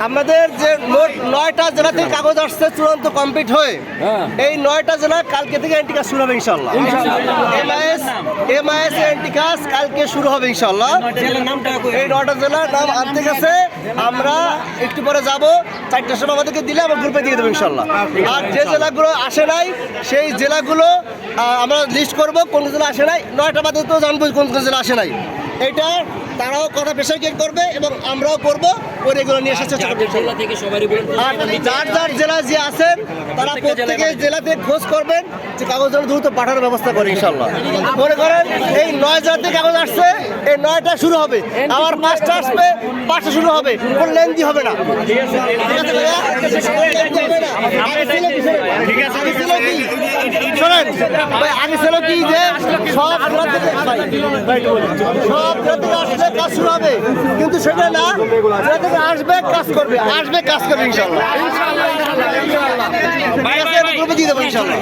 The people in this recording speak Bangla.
আমাদের যে মোট 9টা জেলা থেকে কাগজ আসছে চূড়ান্ত কমপ্লিট হয়ে, এই 9টা জেলা কালকে থেকে এন্ট্রি কাজ শুরু হবে ইনশাল্লাহ। এমআইএস এন্ট্রি কাজ কালকে শুরু হবে ইনশাল্লাহ। এই 9টা জেলার নাম আনতে গেছে, আমরা একটু পরে যাব, 4টার সময় আমাদেরকে দিলে আমরা গ্রুপে দিয়ে দেবো ইনশাল্লাহ। আর যে জেলাগুলো আসে নাই সেই জেলাগুলো আমরা লিস্ট করব, কোন জেলা আসে নাই। 9টা বাদে তো জানবো কোন কোন জেলা আসে নাই। এটা তারাও কথা পেশায় কেক করবে এবং আমরাও করবো, করে এগুলো নিয়ে এসেছে। আর যার যার জেলা যে আছেন তারা প্রত্যেকে জেলাতে খোঁজ করবেন যে কাগজ দ্রুত পাঠানোর ব্যবস্থা করে ইনশাল্লাহ। মনে করেন এই 9 জেলাতে কাগজ আসছে, এই 9টা শুরু হবে, আবার 5টা আসবে, 5টা শুরু হবে, কোনো লেন্দি হবে না। ঠিক আছে ভাইয়া, শোনেন ভাই, আগে ছিল কি যে সব জেলা থেকে আসবে কাজ শুরু হবে, কিন্তু সেটা না, জেলা থেকে আসবে কাজ করবে, আসবে কাজ করবে ইনশাল্লাহ। ঠিক আছে, গ্রুপে দিয়ে দেবো ইনশাল্লাহ।